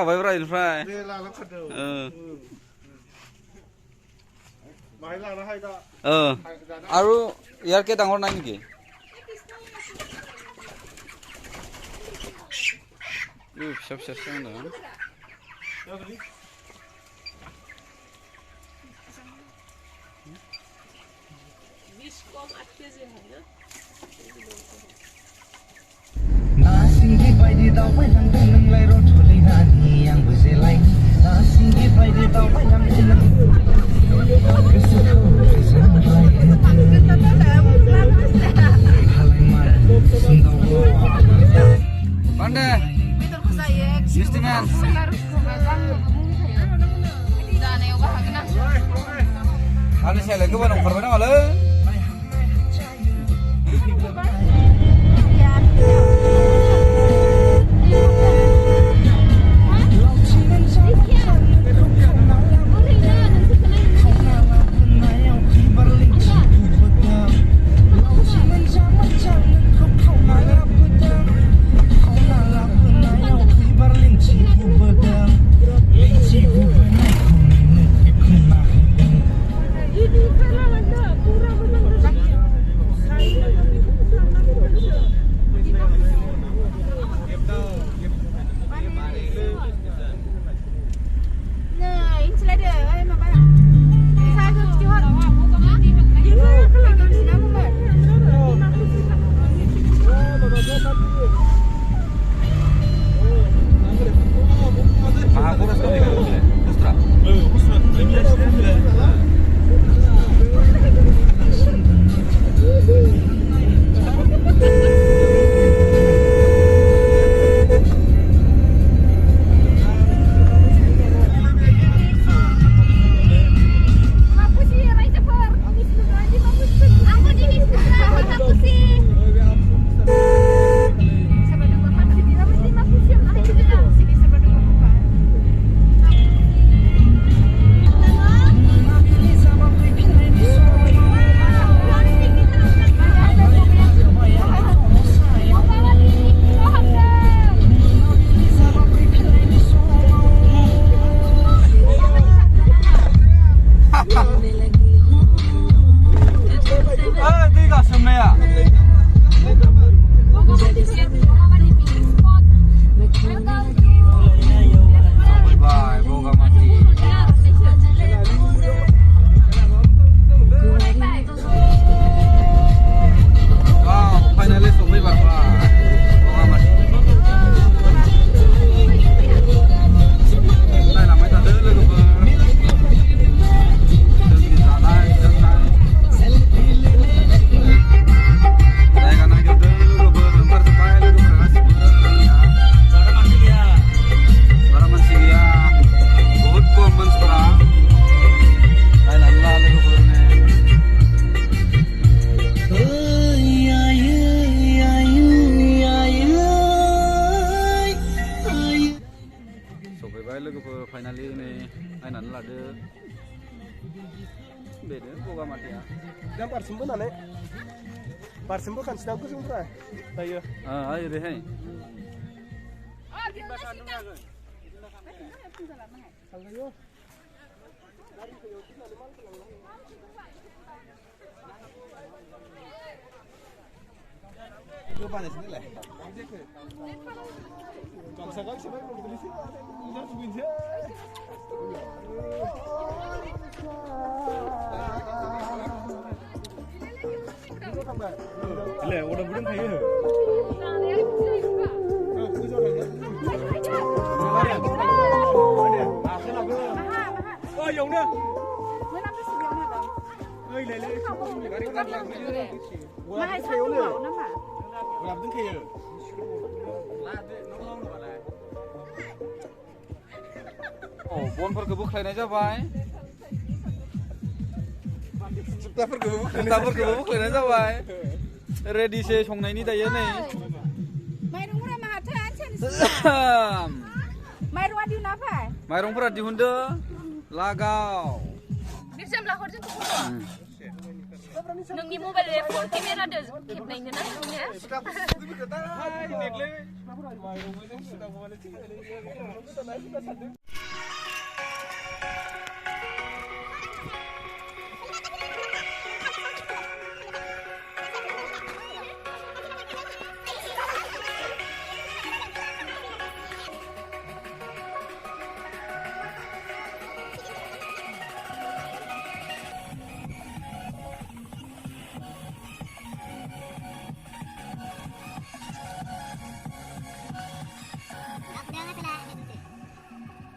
लाखाबायब्रा इनिफ्राय আৰু ইয়াৰকে ডাঙৰ নাই নেকি फिसा फिसासो होनो Pandai. Istimewa. Ada saya lagi barang korban apa finally ini ainan lado beda boga mati ya dan parsimbo nane parsimbo kan sedang kusung pra ayo ayo deh hai Itu panas ini lah. Kalau sekarang siapa mau beli sih? Udah bisa. Ile, udah belum kayak. Oh, yang dah. Mana tu sebelah mana? Ơi lấy lấy. Mai sao không bảo nó mà. Làm tiếng kia. Oh, बनफोरखौबो खायनाय जाबाय जुथाफोरखौबो बोख्लायनाय जाबाय रेडिसो संनायनि दायो नै माइरंफोरा माहाथो माइरंआ दिहुना फाय माइरंफोरा दिहुनदो लागाव बिरजाम लाहरजों नोंनि मबाइल फन केमेरादो खेबनायनो ना नोंनिया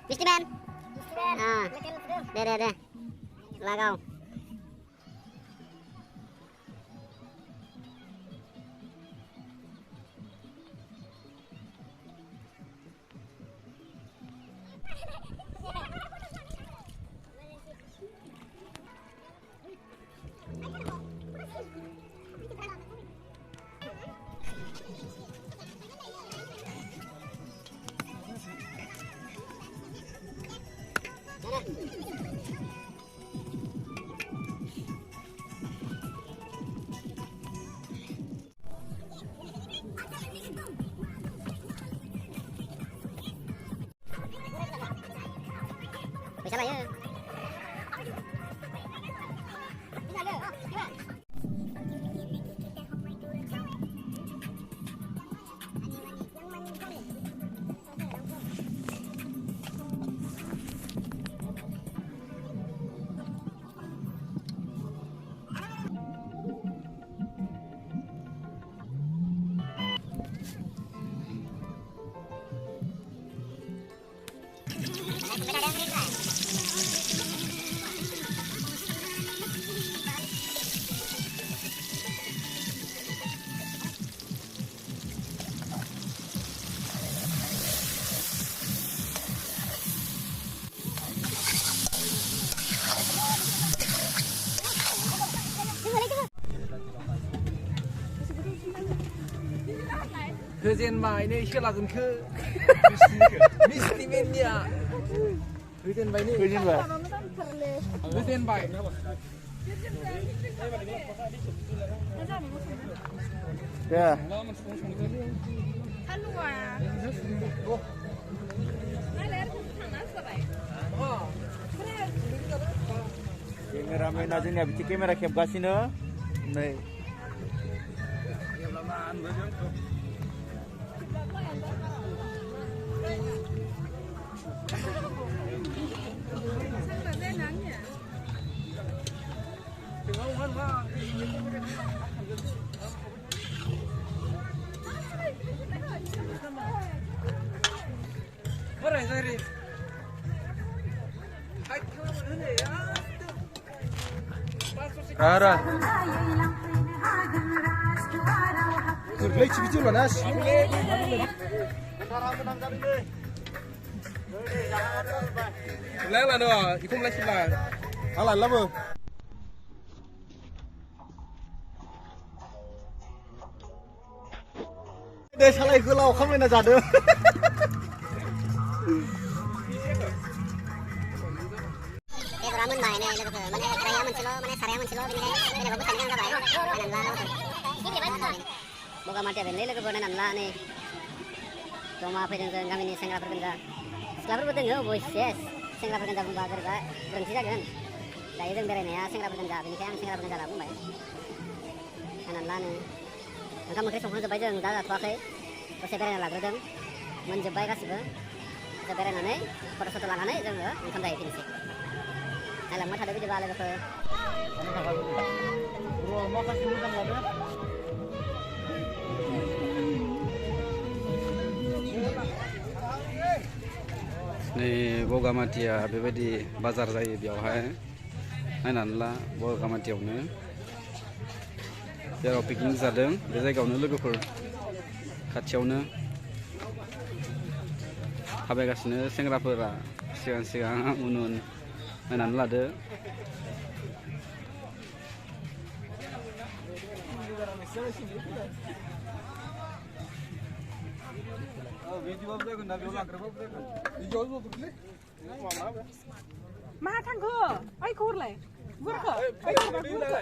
Misti Ben. Ah. Deh. Lagau. Bisa lah ya. Hoजेनबाय नै सोलागोनखो मिस्टिमेननिया होजेनबाय नै होजेनबाय Ya. Kameramena जोंनिया बिदि केमेरा खेबगासिनो नै Ara. Kurlay çibici ulan as. Lang là nữa, không lấy xin là. Ang lan lắm. Đây sao lại cứ lâu không lên là giả được. Ramen mai này là cái mana karya mencelo, mana karya mencelo ini kan bagus kan enggak baik. Nan la lo. Ini bagus. Boga mati ben le ke nan la ni. Cuma apa yang kami ni sengra berkerja. Setelah berkerja enggak boy yes. Sengra berkerja pun bager berhenti kan. Dah itu berene ya sengra berkerja ini kan sengra berkerja lah pun baik. Nan la ni. Kamu kira semua sebaik jeng dah tua kai. Pasal berene lah berkerja. Menjebai kasih ke. Berene ni. Pada satu lana ni jeng kan dah itu sih. Alam mata ada juga ada ke. Rumah kasih mudah nggak ada. Nih Bogamatia बेबायदि बाजार जायो बेयावहाय नायनानै ला बगामाथियावनो जेराव picnic जादों बे जायगायावनो लोगोफोर खाथियावनो थाबायगासिनो सेंग्राफोरा सिगां उन नायनानै लादो मा थांखो ओइ खबरलाय गुरखो ओइ खबर गुरखो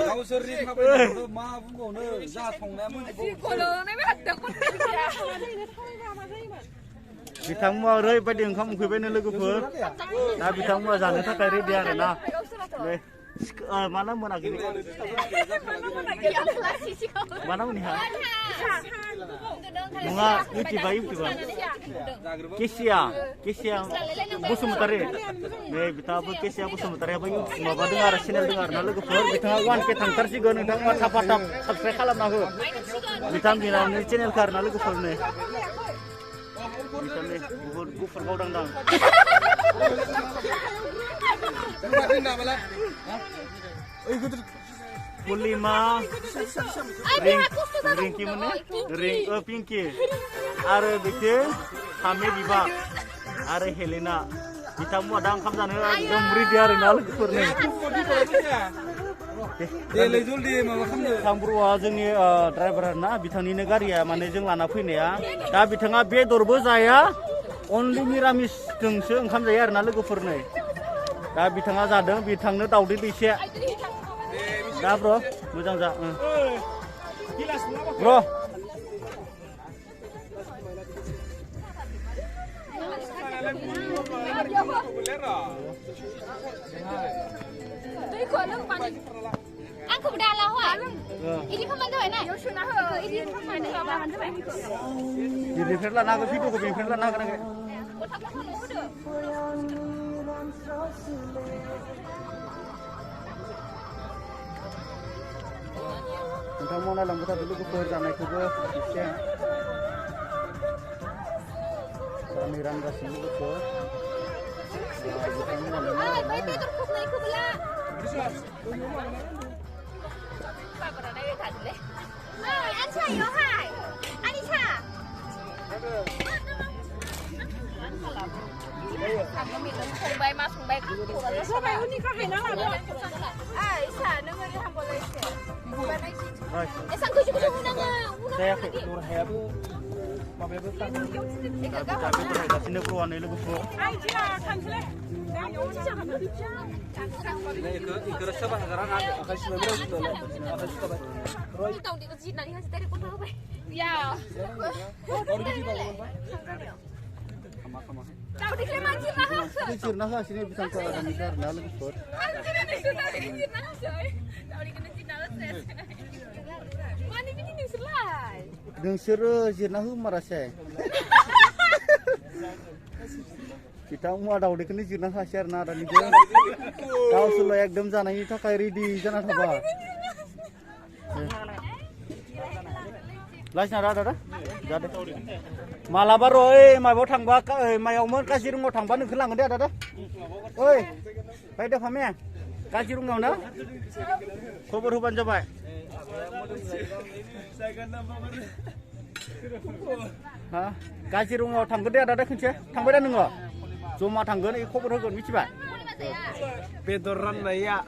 Kau sering apa itu mah pun kau jatuh thongnya pun. बिथांमोना ओरैबायदि ओंखाम उखैबायनो लोगोफोर दा बिथांमोना जानो थाखाय रेडि आरोना माला मोनाखै माला मोनहा नङा इउटिउबा केसिया बसुमतारी नै बिथाङाबो केसिया बसुमतारियाबो माबादों आरो चेनेल दं आरोना लोगोफोर बिथाङा 1K थांथारसिगोन नोंथांमोना थाब साबस्क्राइब खालामना हो बिथां बिनावनो चेनेलखौ आरोना लोगोफोरनो Misalnya, bukan gufur kau dang. Pulima, ringki mana? Pinky. Are beke, kami biba. Are Helena. Kita mau dang kam sana, gemri dia renal gufur ni. Samburwa जोंनि ड्राइभारना बिथांनिनो गारिया माने जों लाना फैनाया दा बिथाङा बेदरबो जाया अनलि निरामिसजोंसो ओंखाम जायो आरोना लोगोफोरनो दा बिथाङा जादों बिथांनो दावदै दैसे दा ब्र मोजां जा ब्र Aku udah lah, ini kapan tuh enak? Ini kapan tuh? Jadi firla naga video ko firla naga naga. Kita mau nalang kita dulu ke perjalanan itu ke Indonesia. Samiran kasih dulu ke. Baik terkut naik ke belah. Anh trai yếu hai, anh đi cha. Thằng nó bị nó không bay mà không bay cứ của nó sao bay uni có hay nó làm đâu. Ai cha nó người đi hamburger đấy. Bay này chị. Em sang cứ chú chú nang. Saya ke tur heb. Mabel betang. Tapi mereka sini keluar nih lebih full. Ai chị là thằng chứ đấy. Ikut siapa sekarang ada? Akan sembilan belas akan siapa? Ini tahu dia kecil nanti kasih dari kota apa? Ya. Tahu dia kena macam mana? Ini Cirnah sini bisa ke Indonesia nah lebih full. Tahu dia kena Cina lah. Mana ini selai? Dengsir Cirnah marasai. Kita mau ada udah kena jirna hasil nara nih kan? Kau selalu ekdom jana ini tak kayak ready jana apa? Last nara ada? Jadi. Malah baru, mau thangba, mau mau kasih rumah thangba nih kelang dia ada? Oi, baik dah pamnya. Kasih rumah mana? Kober huban coba. Hah? Kasih rumah thangba dia ada kunci? Thangba dia nengok. Cuma tangga ni kau berhubung macam mana? Bedoran naya,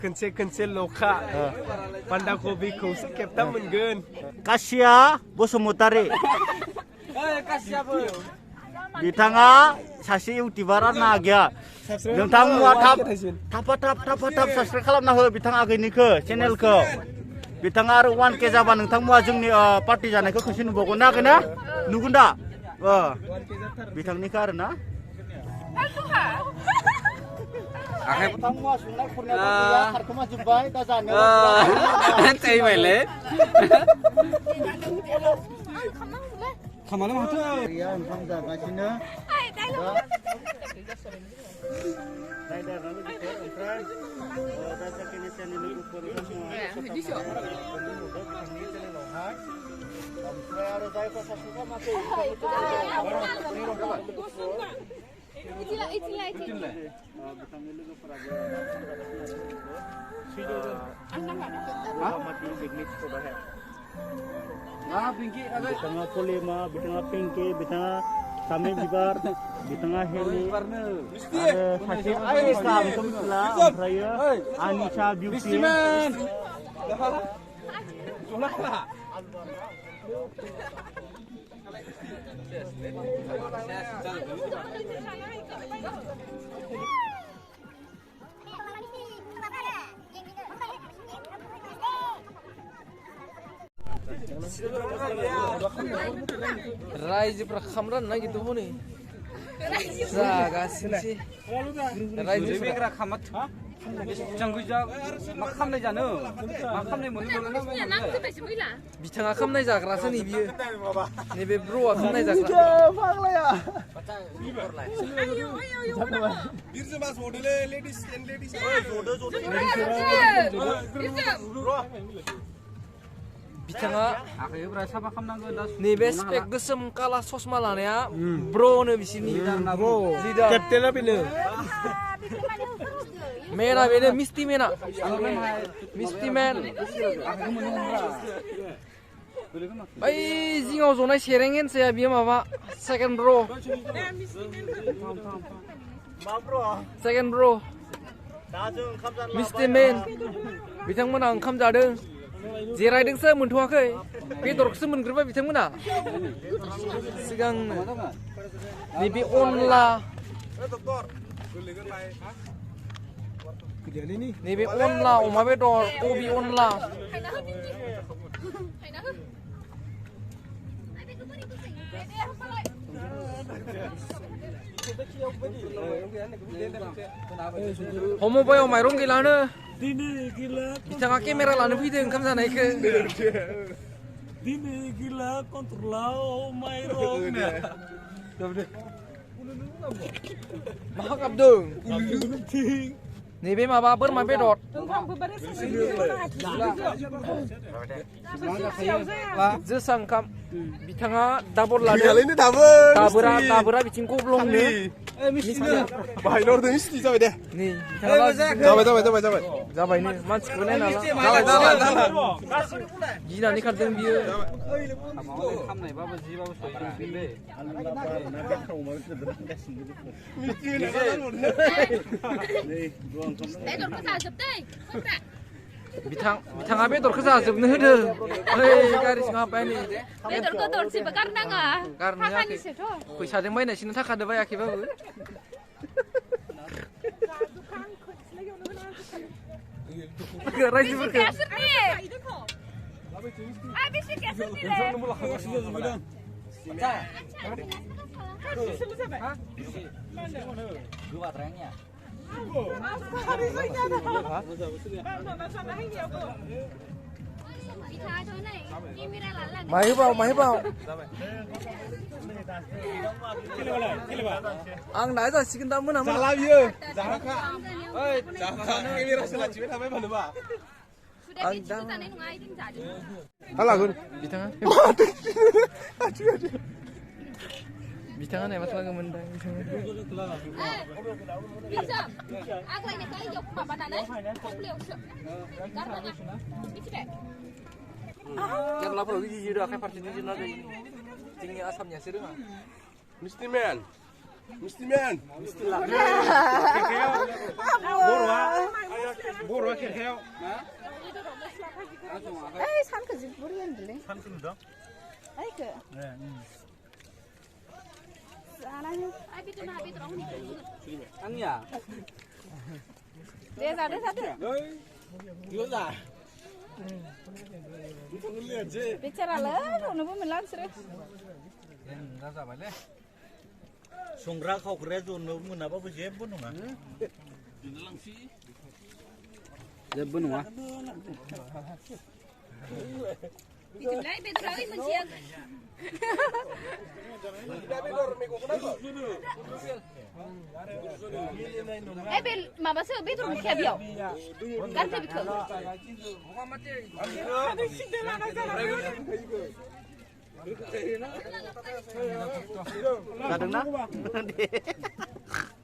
kence loka, panda kobi khusus kita mungkin. Kasia Bosumutari. Kasih apa? Di tengah sasi utibaran naga. Tentang muatap, tap subscribe kalau nak bitang agak ni ke channel ke. Bitang aru 1K jaban tentang muat jeng ni party jana ke kusin bogo nak kena nugunda. Bitang ni karena. Akhir Semua sungai purna ya, harkuma jumpai tazane. Cai mele. Kamala mah tuh. Iya, empang dah kasihnya. Hai, dah lu. Dah lalu di friend. Dah sakini channel ini upor semua. Di sini. Sampai harus saya pas suka mati. Itulah. Bitang ini lu peraja. Mati begini sudah है. Pinky ada. Bitanga polima, bitanga pinky, bitanga kami bibar, bitanga heli. Ada hasil Islam kebetulan, Raya, Anisha Beauty. रायजोफ्रा खामरान नागिरदों हनै जागासिनोसै रायजोफ्रा खामाथ बेसेबां मा खामनाय जानो मा खामनाय मोनो बिथाङा खामनाय जाग्रासो नै बियो नैबे ब्र'आ खामनाय जाग्रा फाग्लाया बिरजो मास मडेले लेडिस एन्ड लेडिस बिथाङा आखाइफ्रा साफा खालामनांगोन दा नैबे स्पेक गोसोम काला ससमा लानाया ब्र'नो बिसोरनि लिडार केप्टेना बेनो मेना बेनो मिस्टि मेना मिस्टि मेन बै जिङाव जनाय सेरें हेनसाया बियो माबा सेकेन्ड ब्र' सेकेन्ड ब्र' मिस्टि मेन बिथांमोना ओंखाम जादों जिरायदोंसो मोनथ'वाखै बेदरखौसो मोनग्रोबाय बिथांमोना सिगांनो नैबे अनला नैबे अनला अमा बेदर कबि अनला हमबायाव माइरं गैलानो बिथाङा केमेरा लानो फैदों ओंखाम जानायखौ दिनै गैला कन्ट्रलाव माइरं मा गाबदों नैबे माबा बोरमा बेदर जोसा ओंखाम बिथाङा दाबर लादों दाबोरा बिथिं गब्लंनो बाहायनो हरदों स्टि जाबाय दे नै जाबायनो मानसिखौबो नायना गिनानै खारदों बियो खामनायबाबो जिबाबो सफैदोंलै बिथाङा बेदरखौ जाजोबनो होदों ओइ गारि सिङाव हाबबाय नै बेदरखौ दरसेबो गारनाङा फैसाजों बायनायसिनो थाखादो बायाखैबाबो रायजोफोरखौ माहिबाव आं दा जासिगोन दा मोना जाला बियो जाखाखा ओइ जाखानो केमेरासो लाखिबाय थाबाय मानोबा हालागोन बिथाङा नाय मा खालामगोन दा केरलाफोराव बिदि जिरो आखाइ फारसेजों जिरना जायो जोंनि आसामनियासो रोङा मिस्टि मेन बर'आ खेरखायाव सानखौ जि बुरजा होनदोंलै सानखौ नुदों आंनिया दे जादो बेचारालै रनोबो मोनला बिसोरो जाबायलै संग्रा खावग्राया जनो मोनाबाबो जेबो नङा जेबो नङा बेदरा मोनसे बे माबासो बेदर मोनखाया बेयाव गारदो बेखौ जादोंना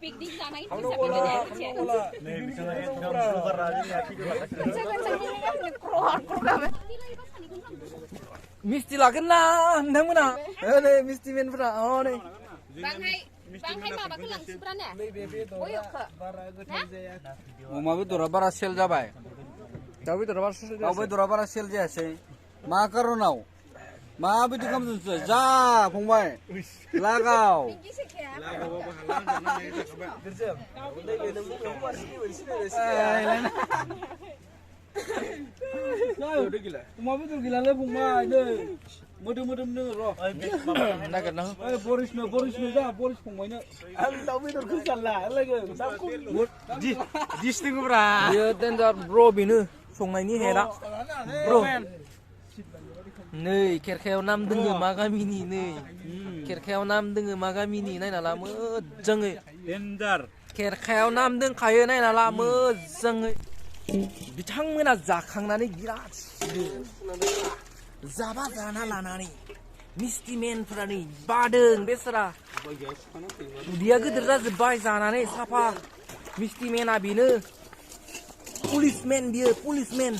पिकनिक जानाय मिस्टि लागोन ना नोंथांमोना नै मिस्टि मेनफोरा नै बांहाय माबाखौ लांसिब्रा ने अमा बेदरा बारा सेल जाबाय दाउ बेदरा बारा सेल जायासै मा कारनाव माबायदि खालामदोंसो जा फंबाय लागाव अमा बेदर गैलालै फंबाय नै मोदोम दोङो र' नागिरना हो बरिसनो जा बरिस फंबायनो आं दाउ बेदरखौ जाला लोगो दिस दोङोब्रा बियो डेन्जार ब्र' बेनो संनायनि हेडआ ब्र' नै खेरखायाव नाम दोङो मा गामिनि नै खेरखायाव नाम दोङो मा गामिनि नायना ला मोजाङै डेन्जार खेरखायाव नाम दोंखायो नायना ला मोजाङै बिथांमोना जाखांनानै बिराद जाबा जाना लानानै मिस्टि मेनफोरा नै बादों बेसरा उदैया गिदिर जाजोब्बाय जानानै साफा मिस्टि मेना बेनो पुलिसमेन बियो पुलिसमेन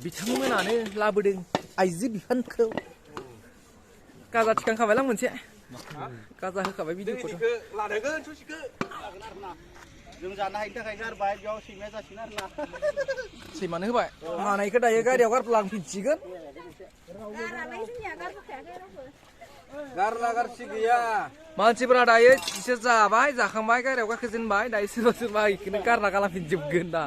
बिथांमोनानो लाबोदों आइजो बिफानखौ गाजा थिखांखाबायलां मोनसे गाजा होखाबाय भिडिअखौथ' लादोंगोन ससिखौ जों जानो हायिनि थाखाय गारबाय बेयाव सैमाया जासिगोन आरोना सैमानो होबाय हानायखौ दायो गारियाव गारलांफिनसिगोन गारला गारसि गैया मानसिफोरा दायो इसोर जाबाय जाखांबाय गारियाव गाखोजेनबाय दायो सोरबा बेखौनो गारना गालांफिनजोबगोन दा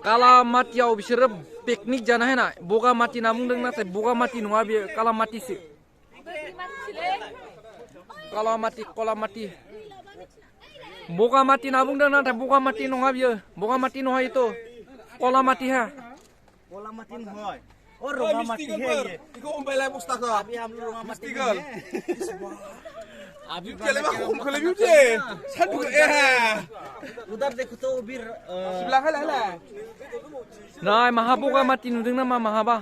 कालामातियाव बिसोरो पिकनिक जानो हायनाय बगामाति होनना बुंदों नाथाय बगामाति नङा बेयो कालामातिसो कालामाति बगामाति होनना बुंदों नाथाय बगामाति नङा बियो बगामाति नङा इथ' कलामाति हा कलामाति নহয় ओ रंगामाति है ये इखौ हमबायलाय बस्ताखौ अभी हम लोग रंगामाति अभी केले बा हम केले बिउटे सादु ए उधर देखो तो बिर सिबला खाला नाय माहा बगामाति नुदों नामा माहाबा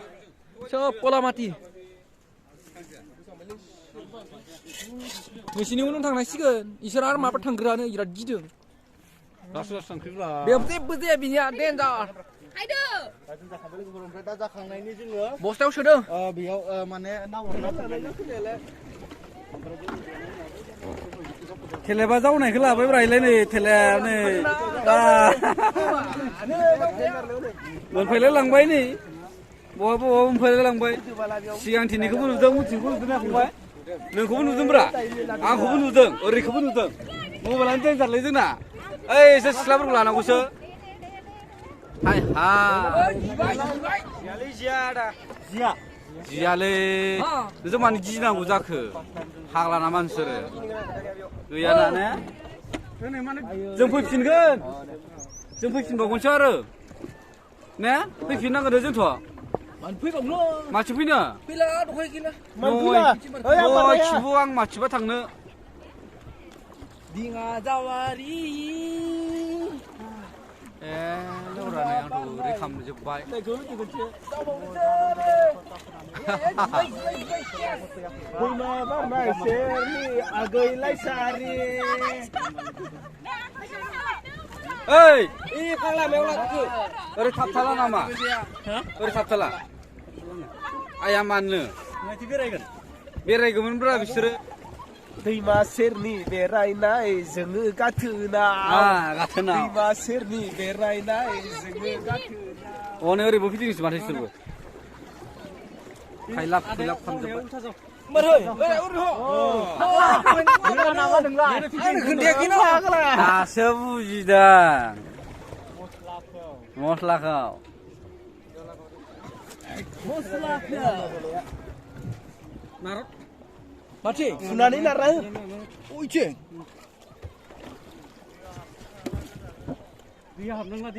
सोब कलामाति नोंसिनि उनाव थांनांसिगोन इसोर आरो माबा थांग्रानो बिराद गिदों लासै थांखिब्रा बेयाव जेबो जाया बिनिया डेन्जार दा जाखांनायनि जोङो बस्तायाव सोदों बेयाव माने नावरना थेलेबा जावनायखौ लाबाय ब्रायलाय नै थेलाया नै मोनफैलाय लांबाय नै बहा मोनफैलाय लांबाय सिगांथिनिखौबो नुदों उनथिंखौबो नुदों ना फंबाय नोंखौबो नुदोंब्रा आंखौबो नुदों ओरैखौबो नुदों मबाइलानो डेन्जारलै जोंना ओइ एसे सिख्लाफोरखौ लानांगौसो हाय जियालै नोंजों मानो गिनांगौ जाखो हाग्लाना मानसिफोर गैयाना ने जों फैफिनबावगोनसो आरो ने फैफिननांगोन जोंथ' माथो फैनो खिबु आं माथिबा थांनो दिङा जावारि लौरानै आंथ' ओरै खालामजोब्बाय दैमा बारनाय सेरनि आगैलाय सारि ओइ इ फांलामायाव लाखो ओरै थाबथाला नामा ओरै थाबथाला आया मानो बेरायगौमोनब्रा बिसोरो दैमा सेरनि बेरायनाय जोङो गाथोना दैमा सेरनि बेरायनाय जोङो गाथोना अने ओरैबो फिदिंसो माथो बिसोरबो खायलाब खालामजोब्बाय दासो बुजिदों मस्लाखौ माथि फुनानै नारा ओइचे दैया हाबनांला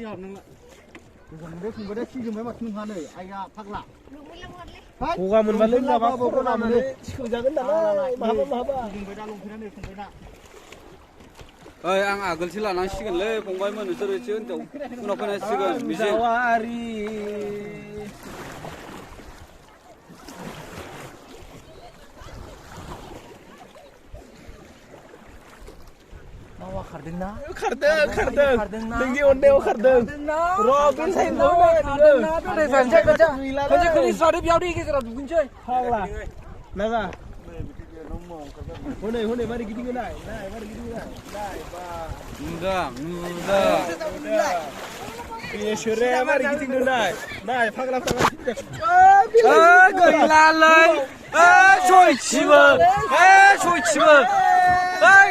गोजाननिफ्राय फंबाय सिजोंबाय माथो नोंहा नै आइया फाग्ला गगा मोनबा लोमजाबा खर'ना मोनो सोजागोन नालाय माहाबा फंबाय दा लंफैना फंबाय दा ओइ आं आगोलसो लानांसिगोनलै फंबायमोन नोंसोर एसे उनाव फैनांसिगोन बिजों मावा खारदों खारदोंना खारदों नोंनि अननायाव खारदों र' बे साइडआव खारदोंना बेराय जानोसै खनसे खनसे सारै बेयाव दै गेजेराव दुगैनोसै फाग्ला नागा हनै मारै गिदिङो नाय मारै गिदिङो नाय बा नुदों बेसोरे मारै गिदिंदों नाय फाग्ला गैलालै सयथिबो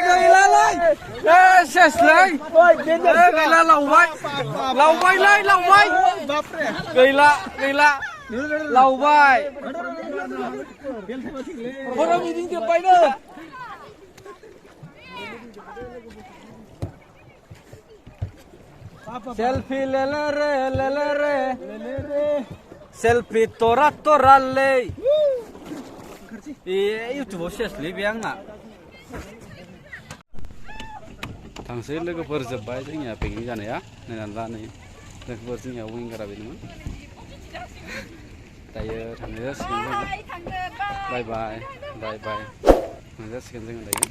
गैलालै सेसलै गैला लावबाय गैला लावबाय खर'आव गिदिंजोब्बायनो सेल्फी लेले रे सेल्फी तोरा ले इउटुबाव सेसलै बे आंना थांसै लोगोफोर जोब्बाय जोंनिया पिकनिक जानाया नायनानै ला नै लोगोफोर जोंनिया विंगारा बेनोमोन दायो थांनाय जासिगोन जों बाय थांनाय जासिगोन जोङो दायो